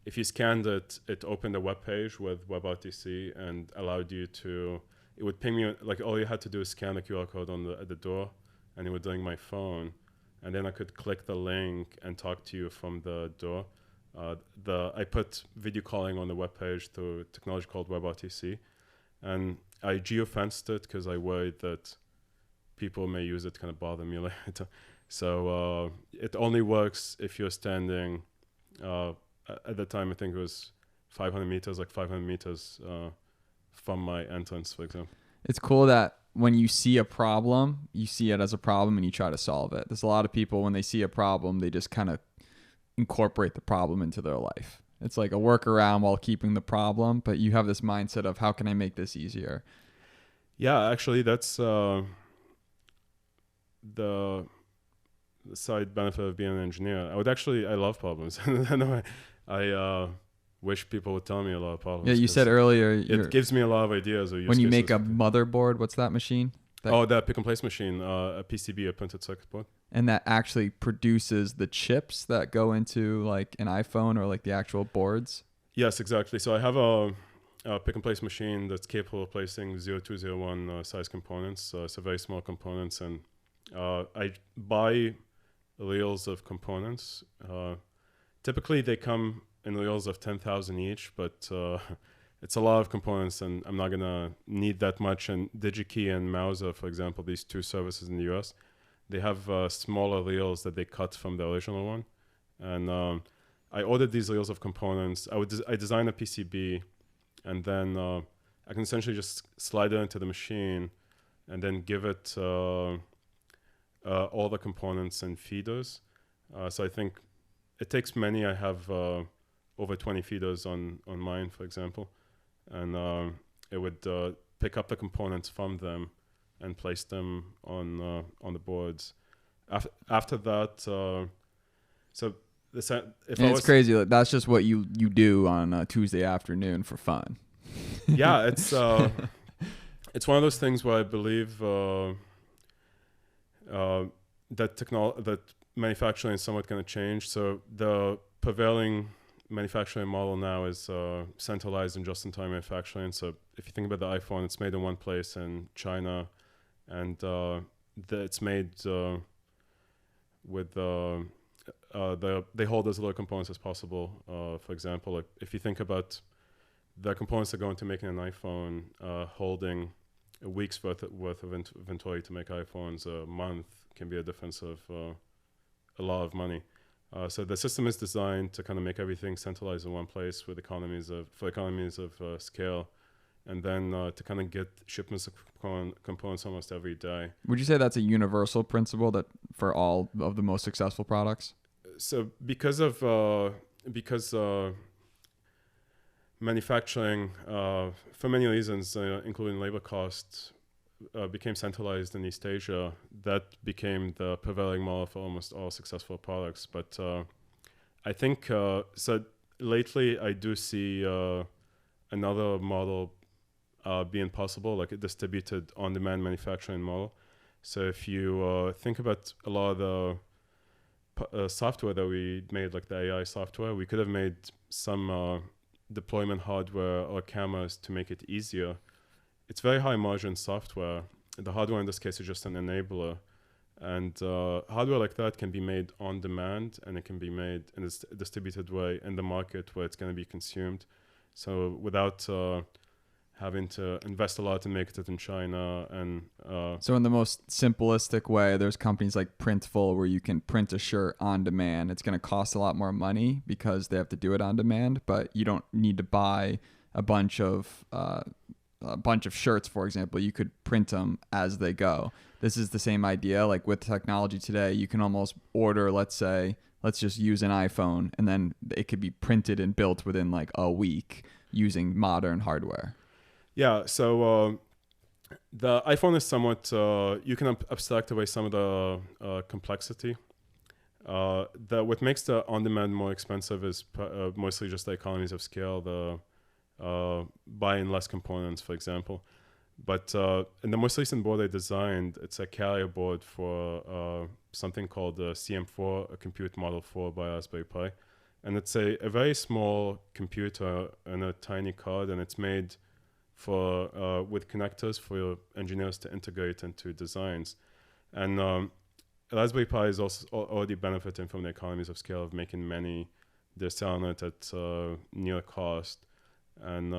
if you scanned it, it opened a web page with WebRTC and allowed you to. It would ping you, all you had to do is scan the QR code at the door, and it would ring my phone, and then I could click the link and talk to you from the door. I put video calling on the web page through technology called WebRTC, and I geofenced it because I worried that people may use it to kind of bother me later. So it only works if you're standing. At the time, I think it was 500 meters from my entrance, for example. It's cool that when you see a problem, you see it as a problem and you try to solve it. There's a lot of people, when they see a problem, they just kind of incorporate the problem into their life. It's like a workaround while keeping the problem, but you have this mindset of how can I make this easier? Yeah, actually, that's the side benefit of being an engineer. I love problems. I wish people would tell me a lot of problems. Yeah, you said earlier it gives me a lot of ideas. When you make a motherboard, what's that machine? That pick and place machine, a PCB, a printed circuit board. And that actually produces the chips that go into like an iPhone or like the actual boards? Yes, exactly. So I have a pick and place machine that's capable of placing 0201 size components. So it's a very small components, and I buy reels of components. Typically, they come in reels of 10,000 each, but it's a lot of components, and I'm not gonna need that much. And DigiKey and Mauser, for example, these two services in the US, they have smaller reels that they cut from the original one. And I ordered these reels of components. I designed a PCB, and then I can essentially just slide it into the machine, and then give it all the components and feeders. So I think it takes many. I have over 20 feeders on mine, for example, and it would pick up the components from them and place them on the boards. After that, it's crazy. Like, that's just what you do on a Tuesday afternoon for fun. Yeah, it's one of those things where I believe that manufacturing is somewhat going to change. So the prevailing manufacturing model now is centralized and just-in-time manufacturing. So if you think about the iPhone, it's made in one place in China, and it's made with they hold as little components as possible. For example, like if you think about the components that go into making an iPhone, holding a week's worth of inventory to make iPhones a month can be a difference of a lot of money. So the system is designed to kind of make everything centralized in one place with economies of scale, and then to kind of get shipments of components almost every day. Would you say that's a universal principle that for all of the most successful products? So because manufacturing, for many reasons, including labor costs, became centralized in East Asia, that became the prevailing model for almost all successful products. But I think so. Lately, I do see another model being possible, like a distributed on-demand manufacturing model. So if you think about a lot of the software that we made, like the AI software, we could have made some deployment hardware or cameras to make it easier. It's very high margin software. The hardware in this case is just an enabler. And hardware like that can be made on demand, and it can be made in a distributed way in the market where it's going to be consumed. So without having to invest a lot and make it in China. And so in the most simplistic way, there's companies like Printful where you can print a shirt on demand. It's going to cost a lot more money because they have to do it on demand, but you don't need to buy a bunch of shirts, for example. You could print them as they go. This is the same idea. Like with technology today, you can almost order, let's just use an iPhone, and then it could be printed and built within like a week using modern hardware. Yeah, so the iPhone is somewhat, you can abstract away some of the complexity. What makes the on-demand more expensive is mostly just the economies of scale, the buying less components, for example. But in the most recent board I designed, it's a carrier board for something called the CM4, a Compute Model 4 by Raspberry Pi. And it's a very small computer and a tiny card, and it's made for with connectors for engineers to integrate into designs. And Raspberry Pi is also already benefiting from the economies of scale of making many. They're selling it at near cost. And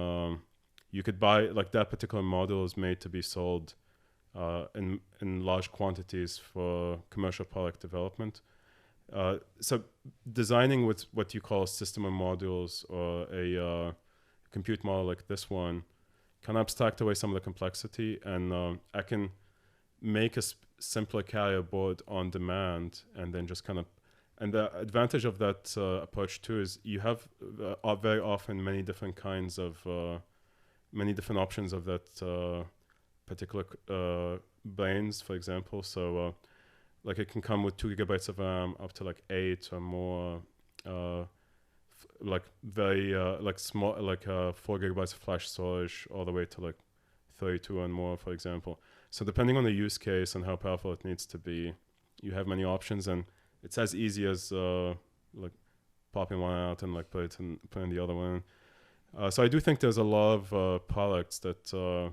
you could buy, like, that particular model is made to be sold in large quantities for commercial product development. So designing with what you call system of modules or a compute model like this one can abstract away some of the complexity, and I can make a simpler carrier board on demand, and then just kind of, and the advantage of that approach too is you have very often many different kinds of many different options of that particular brains, for example. So like it can come with 2 gigabytes of RAM up to like 8 or more, like very like small, like 4 gigabytes of flash storage, all the way to like 32 and more, for example. So depending on the use case and how powerful it needs to be, you have many options, and it's as easy as like popping one out and like putting the other one in. So I do think there's a lot of products that,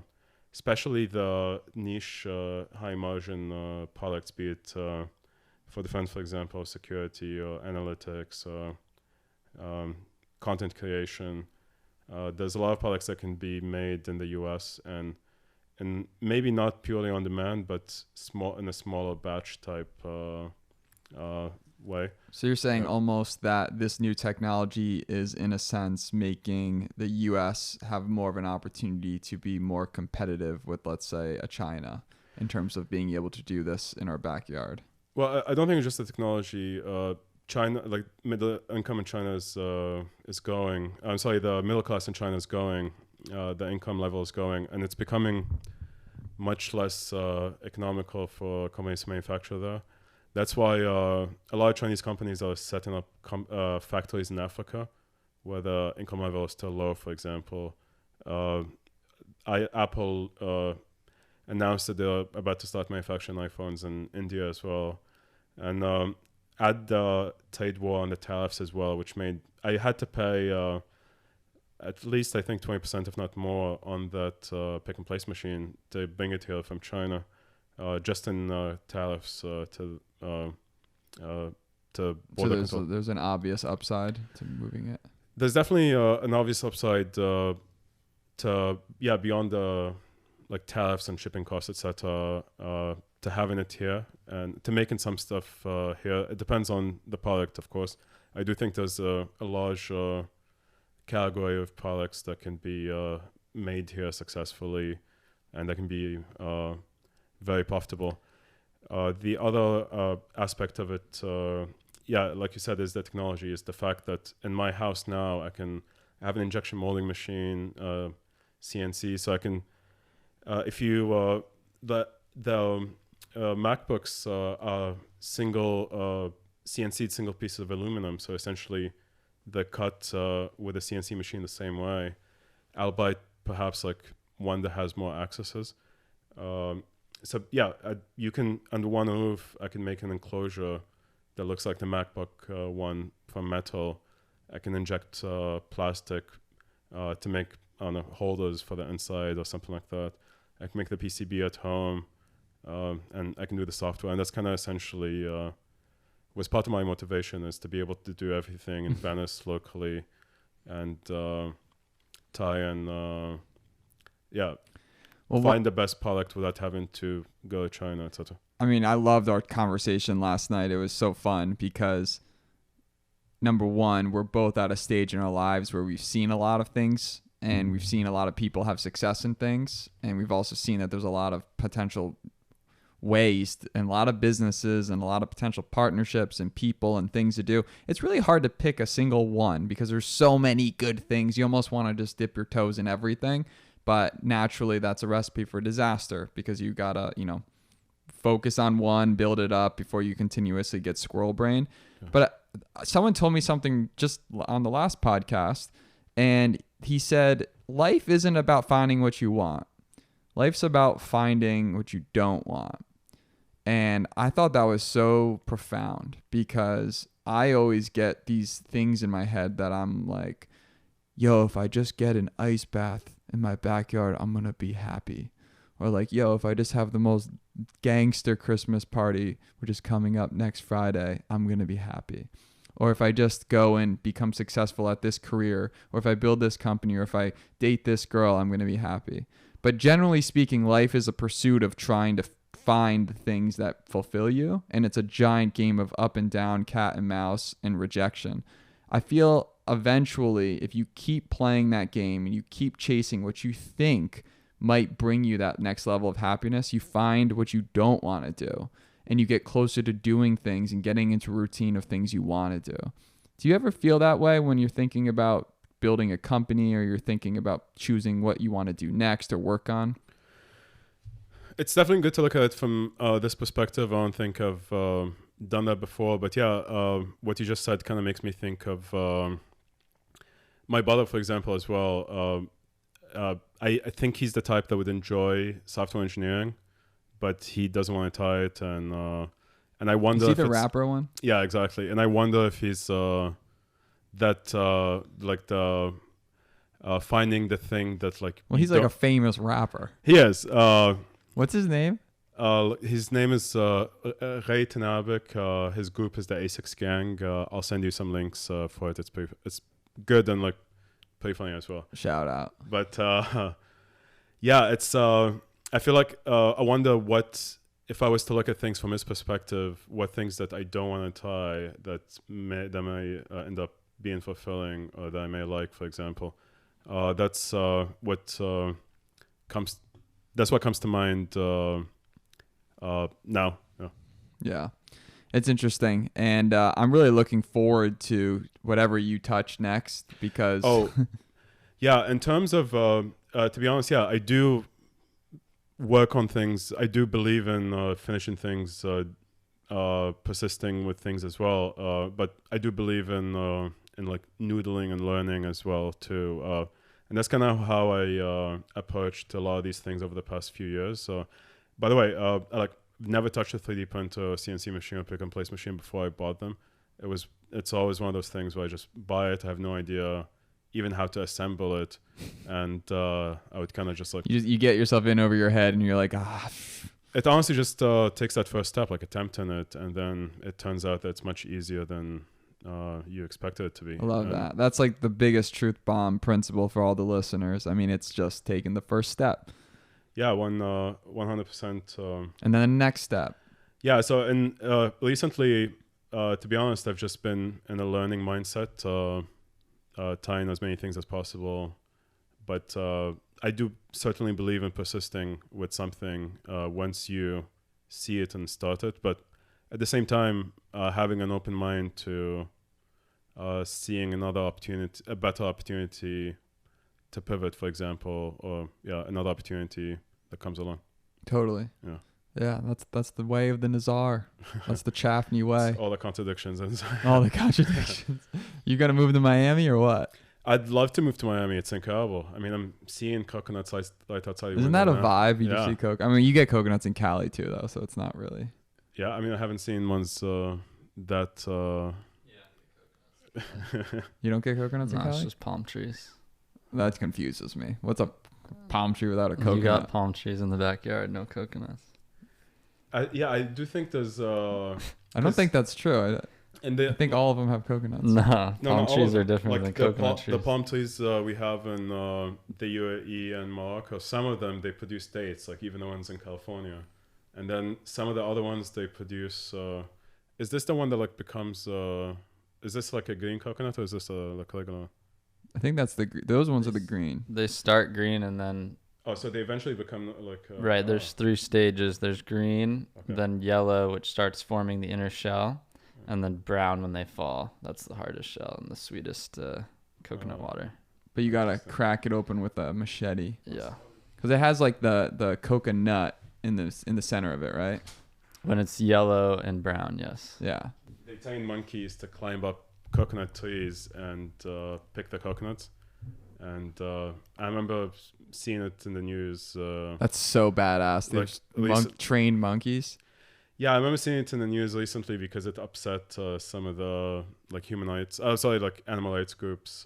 especially the niche high margin products, be it for defense, for example, security or analytics, content creation. There's a lot of products that can be made in the US and maybe not purely on demand, but in a smaller batch type way. So you're saying almost that this new technology is, in a sense, making the US have more of an opportunity to be more competitive with, let's say, a China in terms of being able to do this in our backyard. Well, I don't think it's just the technology. China, like middle income in China is going. I'm sorry, the middle class in China is going. The income level is going, and it's becoming much less economical for companies to manufacture there. That's why a lot of Chinese companies are setting up factories in Africa, where the income level is still low. For example, Apple announced that they're about to start manufacturing iPhones in India as well, and add the trade war and the tariffs as well, which made I had to pay at least, I think, 20%, if not more, on that pick and place machine to bring it here from China, just in tariffs to border control. There's an obvious upside to moving it. There's definitely an obvious upside to beyond the like tariffs and shipping costs, etc. to having it here and to making some stuff here. It depends on the product, of course. I do think there's a large category of products that can be made here successfully and that can be very profitable. The other aspect of it, like you said, is the technology, is the fact that in my house now I have an injection molding machine, CNC, so I can, if you, the MacBooks are single CNC'd single pieces of aluminum, so essentially they're cut with a CNC machine the same way, albeit perhaps like one that has more accesses. So you can, under one roof, I can make an enclosure that looks like the MacBook one from metal. I can inject plastic to make, I don't know, holders for the inside or something like that. I can make the PCB at home, and I can do the software. And that's kind of essentially was part of my motivation, is to be able to do everything in Venice locally and try and find the best product without having to go to China, etc. I mean, I loved our conversation last night. It was so fun because, number one, we're both at a stage in our lives where we've seen a lot of things and we've seen a lot of people have success in things. And we've also seen that there's a lot of potential ways and a lot of businesses and a lot of potential partnerships and people and things to do. It's really hard to pick a single one because there's so many good things. You almost want to just dip your toes in everything. But naturally, that's a recipe for disaster because you got to, focus on one, build it up before you continuously get squirrel brain. Yeah. But someone told me something just on the last podcast, and he said, life isn't about finding what you want. Life's about finding what you don't want. And I thought that was so profound because I always get these things in my head that I'm like, yo, if I just get an ice bath in my backyard, I'm going to be happy. Or like, yo, if I just have the most gangster Christmas party, which is coming up next Friday, I'm going to be happy. Or if I just go and become successful at this career, or if I build this company, or if I date this girl, I'm going to be happy. But generally speaking, life is a pursuit of trying to find the things that fulfill you. And it's a giant game of up and down, cat and mouse, and rejection. I feel eventually, if you keep playing that game and you keep chasing what you think might bring you that next level of happiness, you find what you don't want to do. And you get closer to doing things and getting into a routine of things you want to do. Do you ever feel that way when you're thinking about building a company or you're thinking about choosing what you want to do next or work on? It's definitely good to look at it from this perspective. I don't think I've done that before. But what you just said kind of makes me think of my brother, for example, as well. I think he's the type that would enjoy software engineering, but he doesn't want to tie it. And I wonder, is he the rapper one? Yeah, exactly. And I wonder if he's finding the thing that like. Well, he's like a famous rapper. He is. What's his name? His name is Ray Tenabik. His group is the A6 Gang. I'll send you some links for it. It's good and like pretty funny as well. Shout out. But it's. I feel like I wonder what if I was to look at things from his perspective, what things that I don't want to tie that may end up being fulfilling or that I may like, for example. That's what comes. That's what comes to mind now. Yeah, it's interesting, and I'm really looking forward to whatever you touch next because. In terms of to be honest, I do work on things. I do believe in finishing things, persisting with things as well. But I do believe in like noodling and learning as well too. And that's kind of how I approached a lot of these things over the past few years. So, by the way, I never touched a 3D printer or CNC machine or pick and place machine before I bought them. It's always one of those things where I just buy it. I have no idea even how to assemble it, and I would kind of just like you get yourself in over your head, and you're like It honestly just takes that first step, like attempting it, and then it turns out that it's much easier than you expected it to be. I love that. That's like the biggest truth bomb principle for all the listeners. I mean, it's just taking the first step. Yeah, 100%. And then the next step. Yeah, so in recently, to be honest, I've just been in a learning mindset, tying as many things as possible. But I do certainly believe in persisting with something once you see it and start it. But at the same time, having an open mind to seeing another opportunity, a better opportunity to pivot, for example, or another opportunity that comes along. Totally. Yeah. Yeah, that's the way of the Nezare. That's the Chafni way. All the contradictions inside. All the contradictions. You gonna move to Miami or what? I'd love to move to Miami. It's incredible. I mean, I'm seeing coconuts right outside. Isn't that a vibe? You just Yeah. see I mean, you get coconuts in Cali too, though, so it's not really. Yeah, I mean, I haven't seen ones that. You don't get coconuts in No, it's Cali? just palm trees. That confuses me. What's a palm tree without a coconut? You got palm trees in the backyard, no coconuts. I do think there's. I don't think that's true. I think all of them have coconuts. No, No, palm not all trees of are them. different Like than coconut trees. the palm trees we have in the UAE and Morocco, some of them they produce dates, like even the ones in California, and then some of the other ones they produce. Is this the one that like becomes? Is this like a green coconut or is this like regular? I think that's those ones are the green. They start green and then Oh, so they eventually become like. right. There's 3 stages. There's green, Okay. then yellow, which starts forming the inner shell, and then brown when they fall. That's the hardest shell and the sweetest coconut water. But you gotta crack it open with a machete. Yeah. Because it has like the coconut in the center of it, right? When it's yellow and brown, yes. Yeah. They train monkeys to climb up coconut trees and pick the coconuts. And I remember seeing it in the news. That's so badass. There's trained monkeys. Yeah, I remember seeing it in the news recently because it upset some of the like like animal rights groups.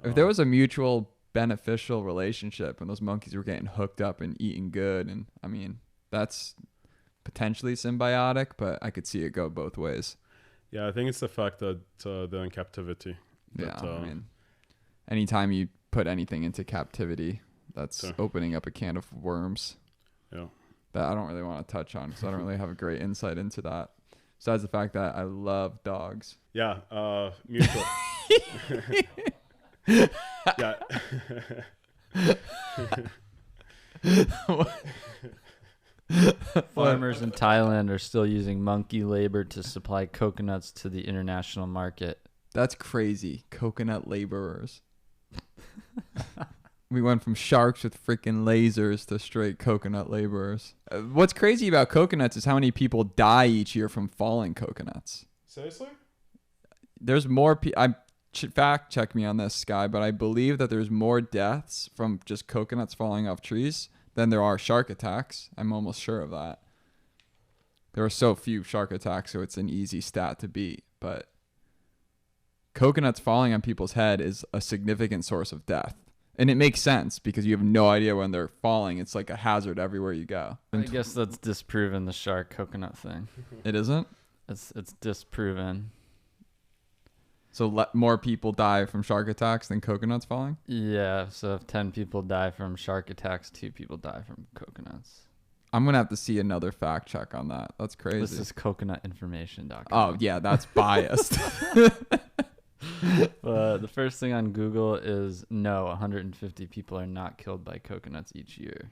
If there was a mutual beneficial relationship and those monkeys were getting hooked up and eating good, and I mean, that's potentially symbiotic, but I could see it go both ways. Yeah, I think it's the fact that they're in captivity. Yeah, I mean, anytime you put anything into captivity, that's Sure. opening up a can of worms. Yeah. That I don't really want to touch on because I don't really have a great insight into that. Besides the fact that I love dogs. Yeah, mutual. Yeah. Farmers in Thailand are still using monkey labor to supply coconuts to the international market. That's crazy. Coconut laborers. We went from sharks with freaking lasers to straight coconut laborers. What's crazy about coconuts is how many people die each year from falling coconuts. Seriously? There's more fact check me on this, Sky, but I believe that there's more deaths from just coconuts falling off trees than there are shark attacks. I'm almost sure of that. There are so few shark attacks, so it's an easy stat to beat. But coconuts falling on people's head is a significant source of death. And it makes sense because you have no idea when they're falling. It's like a hazard everywhere you go. I guess that's disproven, the shark coconut thing. It isn't? It's disproven. So more people die from shark attacks than coconuts falling? Yeah, so if 10 people die from shark attacks, 2 people die from coconuts. I'm going to have to see another fact check on that. That's crazy. This is coconutinformation.com. Oh, yeah, that's biased. The first thing on Google is no, 150 people are not killed by coconuts each year.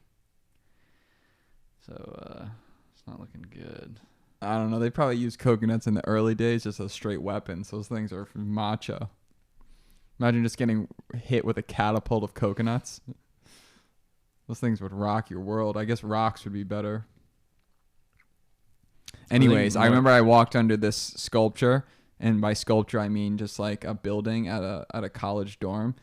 So it's not looking good. I don't know. They probably used coconuts in the early days just as straight weapons. Those things are macho. Imagine just getting hit with a catapult of coconuts. Those things would rock your world. I guess rocks would be better. Anyways, I remember I walked under this sculpture, and by sculpture I mean just like a building at a college dorm,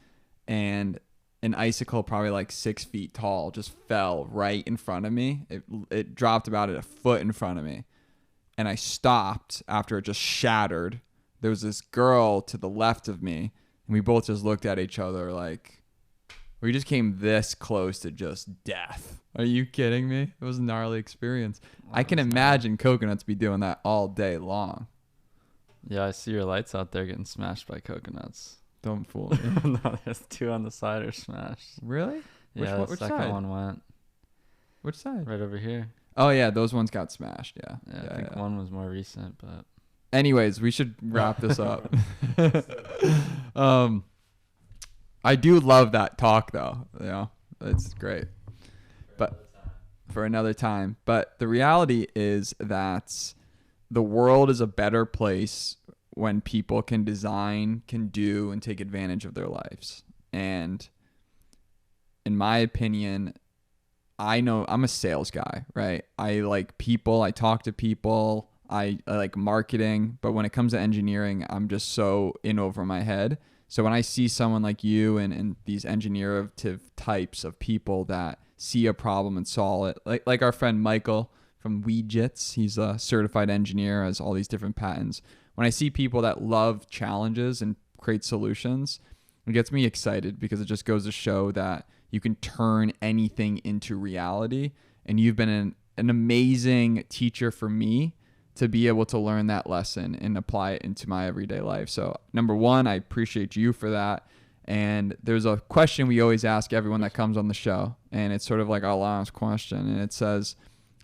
and an icicle probably like 6 feet tall just fell right in front of me. It dropped about a foot in front of me. And I stopped after it just shattered. There was this girl to the left of me, and we both just looked at each other like we just came this close to just death. Are you kidding me? It was a gnarly experience. I can imagine coconuts be doing that all day long. Yeah, I see your lights out there getting smashed by coconuts. Don't fool me. No, there's 2 on the side are smashed. Really? Yeah, Which the second side? one went. Which side? Right over here. Oh yeah, those ones got smashed. Yeah. Yeah, I think one was more recent, but. Anyways, we should wrap this up. I do love that talk though. You know, it's great. But for another time. But the reality is that the world is a better place when people can design, can do, and take advantage of their lives. And in my opinion, I know I'm a sales guy, right? I like people. I talk to people. I like marketing. But when it comes to engineering, I'm just so in over my head. So when I see someone like you and these engineerative types of people that see a problem and solve it, like our friend Michael from Weejits, he's a certified engineer, has all these different patents. When I see people that love challenges and create solutions, it gets me excited because it just goes to show that you can turn anything into reality. And you've been an amazing teacher for me to be able to learn that lesson and apply it into my everyday life. So number one, I appreciate you for that. And there's a question we always ask everyone that comes on the show. And it's sort of like our last question. And it says,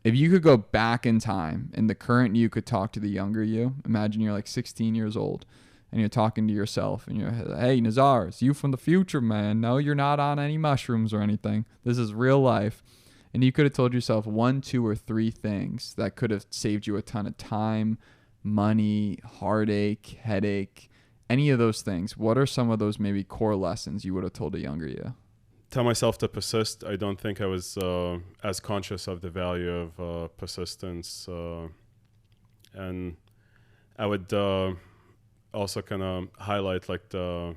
if you could go back in time and the current you could talk to the younger you, imagine you're like 16 years old and you're talking to yourself and you're, hey, Nezare, it's you from the future, man. No, you're not on any mushrooms or anything. This is real life. And you could have told yourself 1, 2, or 3 things that could have saved you a ton of time, money, heartache, headache, any of those things. What are some of those maybe core lessons you would have told a younger you? Tell myself to persist. I don't think I was as conscious of the value of persistence. And I would also kind of highlight like the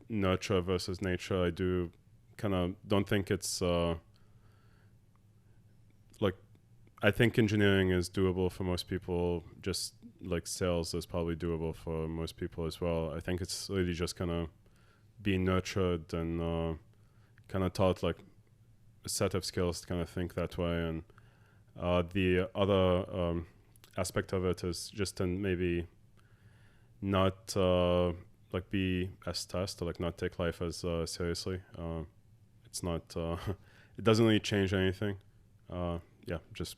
nurture versus nature. I do kind of don't think it's I think engineering is doable for most people, just like sales is probably doable for most people as well. I think it's really just kind of being nurtured and kind of taught like a set of skills to kind of think that way. And the other aspect of it is just to maybe not like be as stressed or like not take life as seriously. It's not, it doesn't really change anything. Just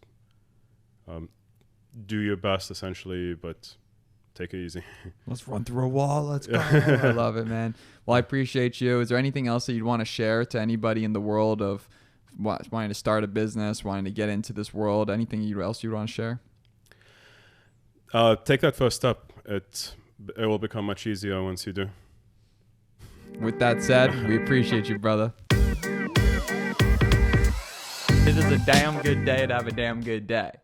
do your best essentially, but take it easy. Let's run through a wall. Let's go. I love it, man. Well, I appreciate you. Is there anything else that you'd want to share to anybody in the world of wanting to start a business, wanting to get into this world? Anything else you'd want to share? Take that first step. It will become much easier once you do. With that said, we appreciate you, brother. It is a damn good day to have a damn good day.